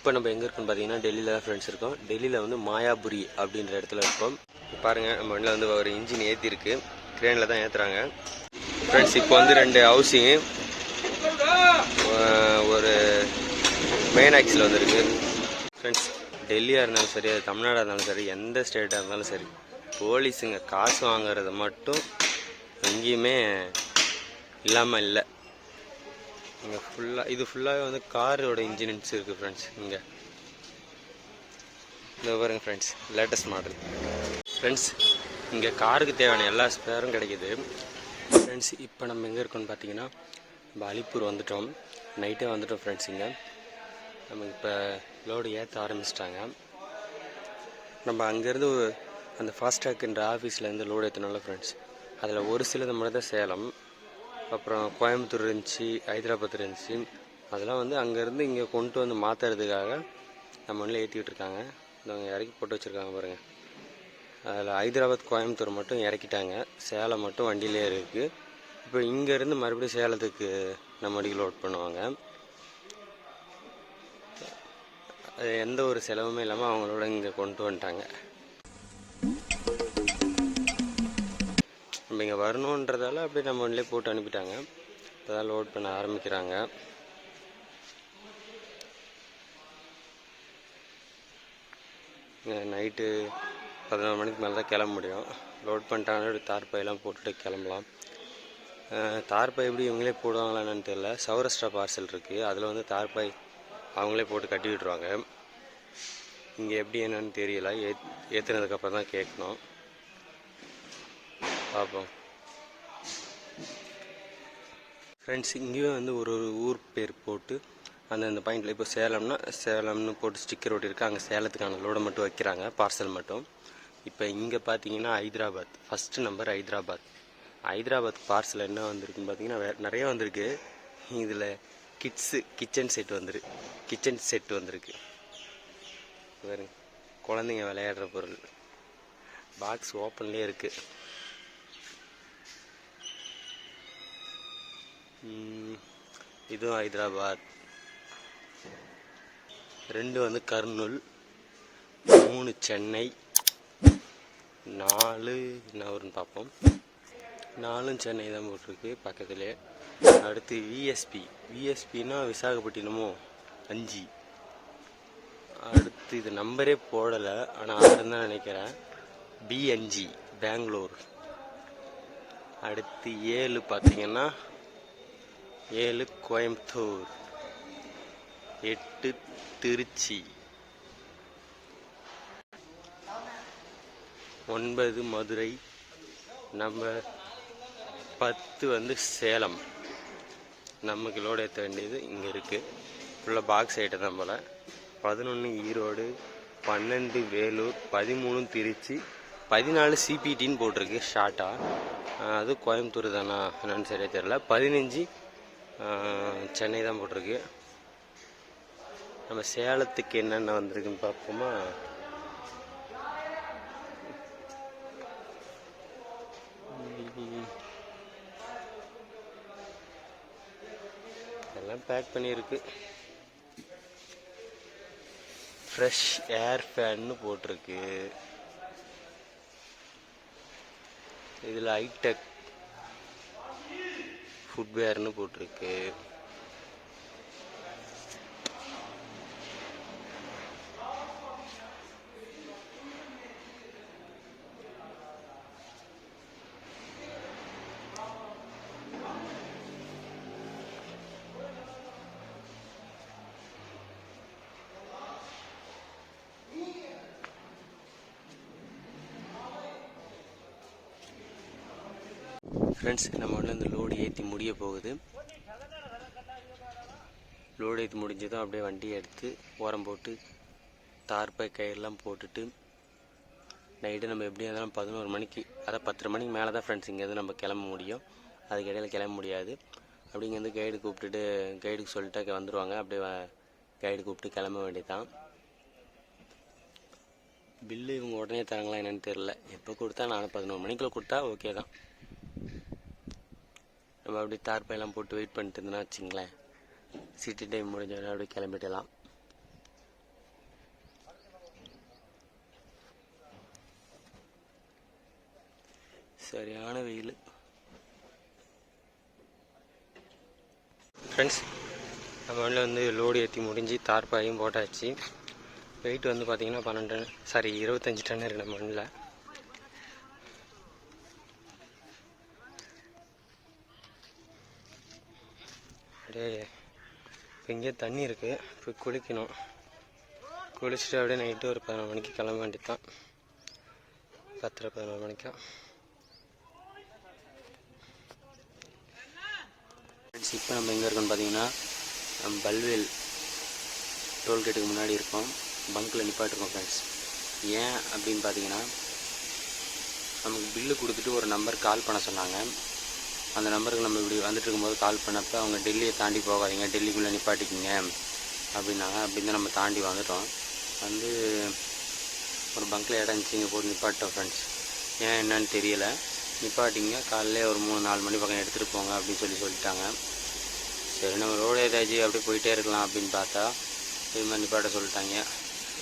இப்போ நம்ம எங்கே இருக்கோம்னு பார்த்தீங்கன்னா டெல்லியில் தான் ஃப்ரெண்ட்ஸ் இருக்கோம். டெல்லியில் வந்து மாயாபுரி அப்படின்ற இடத்துல இருக்கோம். பாருங்கள், நம்ம வண்டியில் வந்து ஒரு இன்ஜின் ஏற்றிருக்கு, க்ரேனில் தான் ஏற்றுறாங்க ஃப்ரெண்ட்ஸ். இப்போ வந்து 2 ஹவுசிங்கு ஒரு மெயின் ஆக்ஸில் வந்துருக்கு ஃப்ரெண்ட்ஸ். டெல்லியாக இருந்தாலும் சரி, அது தமிழ்நாடாக இருந்தாலும் சரி, எந்த ஸ்டேட்டாக இருந்தாலும் சரி, போலீஸுங்க காசு வாங்குறது மட்டும் எங்கேயுமே இல்லாமல் இல்லை. இங்கே இது ஃபுல்லாகவே வந்து காரோட இன்ஜின்ஸ் இருக்குது ஃப்ரெண்ட்ஸ். இங்கே இந்த பாருங்க ஃப்ரெண்ட்ஸ், லேட்டஸ்ட் மாடல் ஃப்ரெண்ட்ஸ். இங்கே காருக்கு தேவையான எல்லா ஸ்பேரும் கிடைக்கிது ஃப்ரெண்ட்ஸ். இப்போ நம்ம எங்கே இருக்கோம்னு பார்த்தீங்கன்னா நம்ம அலிப்பூர் வந்துட்டோம், நைட்டே வந்துட்டோம் ஃப்ரெண்ட்ஸ். இங்கே நம்ம இப்போ லோடு ஏற்ற ஆரம்பிச்சிட்டாங்க. நம்ம அங்கேருந்து அந்த ஃபாஸ்ட்ராக்ன்ற ஆஃபீஸ்லேருந்து லோடு ஏற்றணும்ல ஃப்ரெண்ட்ஸ், அதில் ஒரு சிலது மட்டும் தான் சேலம், அப்புறம் கோயம்புத்தூர் இருந்துச்சு, ஹைதராபாத் இருந்துச்சு. அதெல்லாம் வந்து அங்கேருந்து இங்கே கொண்டு வந்து மாற்றுறதுக்காக நம்ம வண்டியில் ஏற்றிக்கிட்டு இருக்காங்க. இவங்க இறக்கி போட்டு வச்சுருக்காங்க பாருங்கள். அதில் ஹைதராபாத் கோயம்புத்தூர் மட்டும் இறக்கிட்டாங்க, சேலம் மட்டும் வண்டியிலே இருக்குது. இப்போ இங்கேருந்து மறுபடியும் சேலத்துக்கு நம்ம வண்டிக்கு லோட் பண்ணுவாங்க. அது எந்த ஒரு செலவுமே இல்லாமல் அவங்களோட இங்கே கொண்டு வந்துட்டாங்க. நம்ம இங்கே வரணுன்றதால அப்படியே நம்ம வண்டியிலே போட்டு அனுப்பிட்டாங்க. இப்போ தான் லோட் பண்ண ஆரம்பிக்கிறாங்க. நைட்டு 11 மணிக்கு மேலே தான் கிளம்ப முடியும். லோட் பண்ணிட்டாங்கன்னா தார்பாயெல்லாம் போட்டுட்டு கிளம்பலாம். தார்பாய் எப்படி இவங்களே போடுவாங்களா என்னன்னு தெரியல. சௌராஷ்டிரா பார்சல் இருக்குது, அதில் வந்து தார்பாய் அவங்களே போட்டு கட்டி விட்டுருவாங்க. இங்கே எப்படி என்னன்னு தெரியல, ஏற்றுனதுக்கப்புறம் தான் கேட்கணும். பார்ப்போம் ஃப்ரெண்ட்ஸ். இங்கேயும் வந்து ஒரு ஊர் பேர் போட்டு அந்தந்த பாயிண்டில், இப்போ சேலம்னா சேலம்னு போட்டு ஸ்டிக்கர் ஒட்டியிருக்கு, அங்கே சேலத்துக்கான லோடை மட்டும் வைக்கிறாங்க, பார்சல் மட்டும். இப்போ இங்கே பார்த்தீங்கன்னா Hyderabad, first number Hyderabad. Hyderabad parcel என்ன வந்திருக்குன்னு பார்த்தீங்கன்னா நிறைய வந்திருக்கு. இதில் கிச்சன் செட் வந்திருக்கு வேறு, குழந்தைங்க விளையாடுற பொருள். பாக்ஸ் ஓப்பன்லேயே இருக்குது. இதுவும் ஹைதராபாத். 2 வந்து கர்னூல், 3 சென்னை, 4 என்ன வரும்னு பார்ப்போம். 4 சென்னை தான் போட்டிருக்கு பக்கத்துலேயே. அடுத்து விஎஸ்பின்னா விசாகப்பட்டினமோ 5. அடுத்து இது நம்பரே போடலை, ஆனால் 6 தான் நினைக்கிறேன். B5 பெங்களூர். அடுத்து 7 பார்த்தீங்கன்னா 7 கோயம்புத்தூர், 8 திருச்சி, 9 மதுரை, நம்பர் 10 வந்து சேலம். நமக்கு லோடு ஏற்ற வேண்டியது இங்கே இருக்குது. ஃபுல்லாக பாக்ஸ் ஐட்டம் தான் போல். 11 ஈரோடு, 12 வேலூர், 13 திருச்சி, 14 சிபிடின்னு போட்டிருக்கு ஷார்ட்டாக. அது கோயம்புத்தூர் தானா என்னன்னு சரியாக தெரியல. 15 சென்னை தான் போட்டிருக்கு. நம்ம சேலத்துக்கு என்னென்ன வந்திருக்குன்னு பார்ப்போமா. எல்லாம் பேக் பண்ணியிருக்கு. ஃப்ரெஷ் ஏர் ஃபேன்னு போட்டிருக்கு. இதில் ஹைடெக் ஃபுட்வேர்னு போட்டிருக்கு. ஃப்ரெண்ட்ஸ், நம்ம வந்து இந்த லோடு ஏற்றி முடிய போகுது. லோடு ஏற்றி முடிஞ்சதும் அப்படியே வண்டியை எடுத்து ஓரம் போட்டு தார்பாய் கயிறுலாம் போட்டுட்டு நைட்டு நம்ம எப்படியா இருந்தாலும் 11 மணிக்கு, அதாவது 10:30 மணிக்கு மேலே தான் ஃப்ரெண்ட்ஸ் இங்கேருந்து நம்ம கிளம்ப முடியும். அதுக்கு இடையில் கிளம்ப முடியாது. அப்படி இங்கேருந்து கைடு கூப்பிட்டுட்டு கைடுக்கு சொல்லிட்டு வந்துடுவாங்க. அப்படியே கைடு கூப்பிட்டு கிளம்ப வேண்டியதான். பில்லு இவங்க உடனே தராங்களா என்னென்னு தெரில. எப்போ கொடுத்தா நான் 11 மணிக்குள்ளே கொடுத்தா ஓகே தான். நம்ம அப்படியே தார்பாயெல்லாம் போட்டு வெயிட் பண்ணிட்டு இருந்தோன்னா வச்சுங்களேன், சிட்டி டைம் முடிஞ்சோடனே அப்படியே கிளம்பிடலாம். சரியான வெயில் ஃப்ரெண்ட்ஸ். நம்ம வண்டியில் வந்து லோடு ஏற்றி முடிஞ்சு தார்பாயும் போட்டாச்சு. வெயிட் வந்து பார்த்திங்கன்னா 25 டன் இருக்குது நம்ம வண்டியில். அப்படியே இப்போ இங்கே தண்ணி இருக்குது, போய் குளிக்கணும். குளிச்சுட்டு அப்படியே நைட்டு ஒரு 11 மணிக்கு கிளம்ப வேண்டியது தான். 10-11 மணிக்கா. ஃப்ரெண்ட்ஸ், இப்போ நம்ம எங்கே இருக்கோம்னு பார்த்தீங்கன்னா பல்வேல் டோல்கேட்டுக்கு முன்னாடி இருக்கோம். பங்க்கில் நிப்பாட்டிருக்கோம் ஃப்ரெண்ட்ஸ். ஏன் அப்படின்னு பார்த்தீங்கன்னா, நமக்கு பில்லு கொடுத்துட்டு ஒரு நம்பர் கால் பண்ண சொன்னாங்க. அந்த நம்பருக்கு நம்ம இப்படி வந்துட்டு இருக்கும்போது கால் பண்ணப்போ அவங்க டெல்லியை தாண்டி போகாதீங்க, டெல்லிக்குள்ளே நிப்பாட்டிக்கிங்க அப்படின்னாங்க. அப்படின்னு நம்ம தாண்டி வந்துட்டோம். வந்து ஒரு பங்க்கில் இடம் இருந்துச்சு, இங்கே போட்டு நிப்பாட்டோம் ஃப்ரெண்ட்ஸ். ஏன் என்னன்னு தெரியலை. நிப்பாட்டிங்க, காலையில் ஒரு 3-4 மணி பக்கம் எடுத்துகிட்டு போங்க அப்படின்னு சொல்லிட்டாங்க. சரி, நம்ம ரோடு ஏதாச்சும் அப்படியே போயிட்டே இருக்கலாம் அப்படின்னு பார்த்தா இது மாதிரி நிப்பாட்ட சொல்லிட்டாங்க.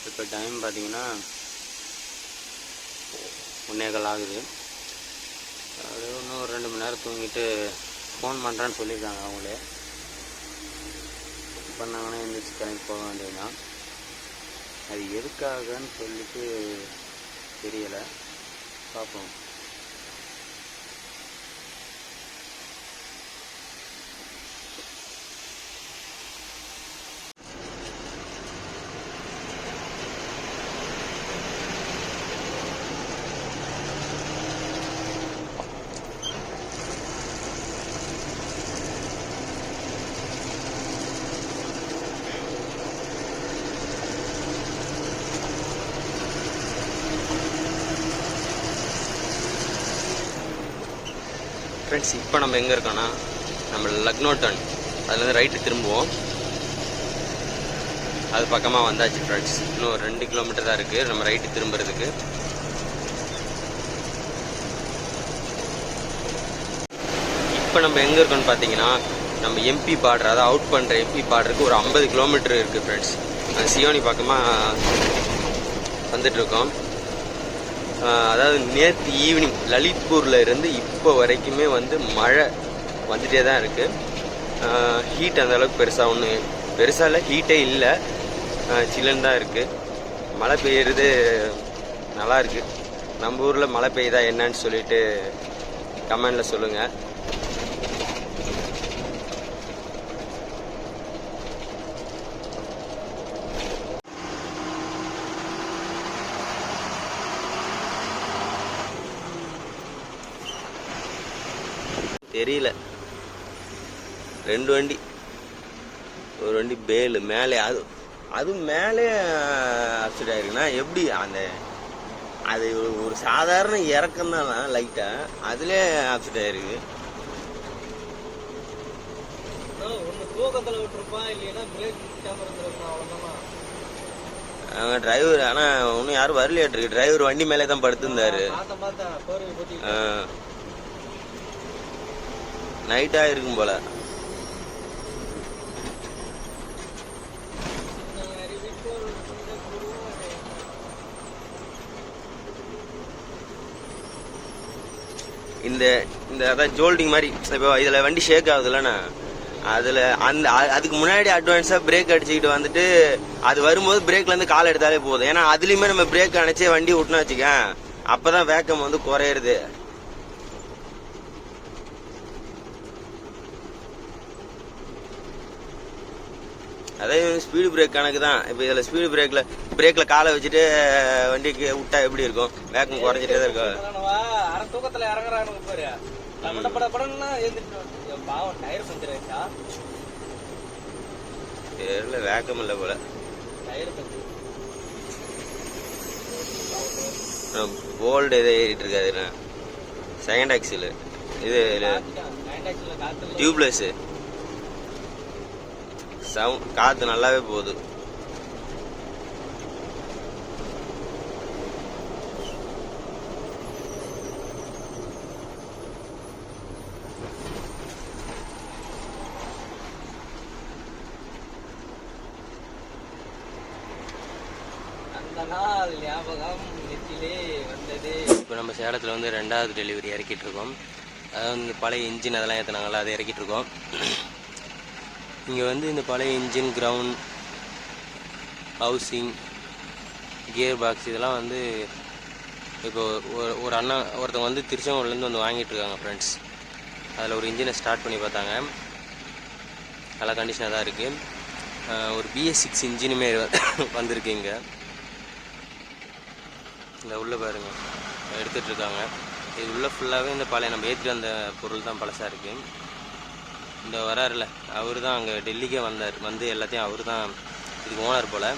இப்போ டைம் பார்த்திங்கன்னா 1:15 ஆகுது. அது இன்னும் ஒரு 2 மணி நேரம் தூங்கிட்டு ஃபோன் பண்ணுறான்னு சொல்லியிருக்காங்க. அவங்களே பண்ணாங்கன்னா எந்திரிச்சு கிளம்பி போக வேண்டியதுதான். அது எதுக்காகன்னு சொல்லிட்டு தெரியலை, பார்ப்போம். ஃப்ரெண்ட்ஸ், இப்போ நம்ம எங்கே இருக்கோன்னா நம்ம லக்னோ டர்ன், அதுலேருந்து ரைட்டு திரும்புவோம். அது பக்கமாக வந்தாச்சு ஃப்ரெண்ட்ஸ். இன்னும் ஒரு 2 கிலோமீட்டர் தான் இருக்குது நம்ம ரைட்டு திரும்புறதுக்கு. இப்போ நம்ம எங்கே இருக்கோன்னு பார்த்தீங்கன்னா நம்ம எம்பி பார்டர், அதாவது அவுட் பண்ணுற எம்பி பார்டருக்கு ஒரு 50 கிலோமீட்டர் இருக்குது ஃப்ரெண்ட்ஸ். சியோனி பக்கமாக வந்துட்டுருக்கோம். அதாவது நேற்று ஈவினிங் லலித்பூரில் இருந்து இப்போ வரைக்குமே வந்து மழை வந்துகிட்டே தான் இருக்குது. ஹீட் அந்தளவுக்கு பெருசாக இல்லை, ஹீட்டே இல்லை, சில்லுன்னு தான் இருக்குது. மழை பெய்யுறது நல்லா இருக்குது. நம்ம ஊரில் மழை பெய்யுதா என்னன்னு சொல்லிட்டு கமெண்டில் சொல்லுங்கள். தெரியல, 2 வண்டி, ஒரு வண்டி பேலு மேலே, அதுவும் மேலே அப்செட் ஆயிருக்குன்னா எப்படி? அது ஒரு சாதாரண இறக்கம் தான் லைட்டாக, அதுலேயே அப்செட் ஆயிருக்கு. அவங்க டிரைவர், ஆனால் ஒன்றும் யாரும் வரலையாட்டிருக்கு. டிரைவர் வண்டி மேலே தான் படுத்திருந்தாரு. நைட்டாக இருக்கும் போல. இந்த அதான் ஜோல்டிங் மாதிரி இப்போ இதில் வண்டி ஷேக் ஆகுதுல்லண்ணா, அதில் அதுக்கு முன்னாடி அட்வான்ஸாக பிரேக் அடிச்சுக்கிட்டு வந்துட்டு அது வரும்போது பிரேக்லேருந்து கால் எடுத்தாலே போதும். ஏன்னா அதுலேயுமே நம்ம பிரேக் அணைச்சே வண்டி விட்டுனா வச்சுக்க, அப்போ தான் வேக்கம் வந்து குறையிறது. அதே ஸ்பீடு பிரேக் கணக்கு தான். இப்போ இதில் ஸ்பீடு பிரேக்கில் காலை வச்சுட்டு வண்டிக்கு விட்டா எப்படி இருக்கும்? வேகம் குறைஞ்சிட்டே தான் இருக்கும். தெரியல, வேகம் இல்லை போல. போல்டு எதோ ஏறிட்டு இருக்காது. செகண்ட் ஆக்சில் இது டியூப்லெஸ், காத்து நல்லாவே போகுது. அந்த நாள் ஞாபகம் இப்போ நம்ம சேலத்தில் வந்து 2வது டெலிவரி இறக்கிட்டுருக்கோம். அதாவது இந்த பழைய இன்ஜின் அதெல்லாம் ஏற்றினாங்களா, அதை இறக்கிட்டுருக்கோம். இங்கே வந்து இந்த பழைய engine, ground, housing, gear box இதெல்லாம் வந்து இப்போ ஒரு அண்ணா ஒருத்தவங்க வந்து திருச்செங்கோட்லேருந்து வந்து வாங்கிட்டு இருக்காங்க ஃப்ரெண்ட்ஸ். அதில் ஒரு இன்ஜினை ஸ்டார்ட் பண்ணி பார்த்தாங்க, நல்ல கண்டிஷனாக தான் இருக்குது. ஒரு BS6 இன்ஜினுமே வந்திருக்கு இங்கே. இந்த உள்ளே பாருங்கள், எடுத்துகிட்ருக்காங்க. இது உள்ளே ஃபுல்லாகவே இந்த பழைய நம்ம ஏற்றிட்டு வந்த பொருள் தான் பழசாக இருக்குது. இந்த வராருல அவர் தான் அங்கே டெல்லிக்கே வந்தார், வந்து எல்லாத்தையும் அவர் தான் இதுக்கு ஓனர் போல்.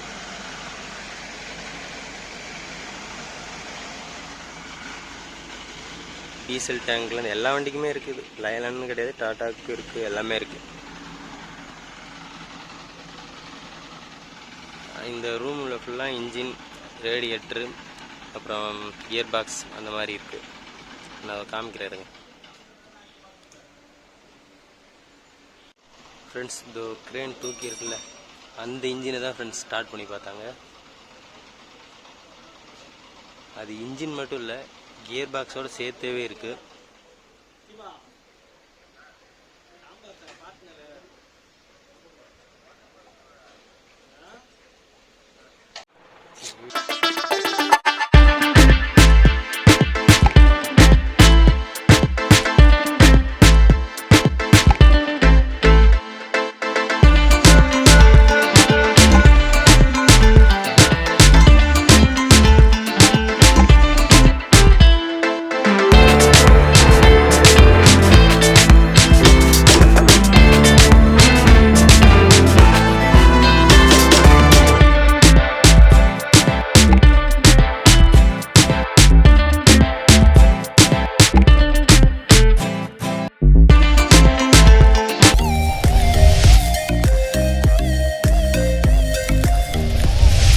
டீசல் டேங்க்லேருந்து எல்லா வண்டிக்குமே இருக்குது, லயலன்னு கிடையாது, டாட்டாவுக்கு இருக்குது, எல்லாமே இருக்குது. இந்த ரூமில் ஃபுல்லாக இன்ஜின், ரேடியேட்ரு, அப்புறம் கியர் பாக்ஸ் அந்த மாதிரி இருக்குது. நான் காமிக்கிறேருங்க ஃப்ரெண்ட்ஸ். இந்த க்ரேன் தூக்கி இருக்குல்ல, அந்த இன்ஜினை தான் ஃப்ரெண்ட்ஸ் ஸ்டார்ட் பண்ணி பார்த்தாங்க. அது இன்ஜின் மட்டும் இல்லை, கியர் பாக்ஸோடு சேர்த்தவே இருக்குது.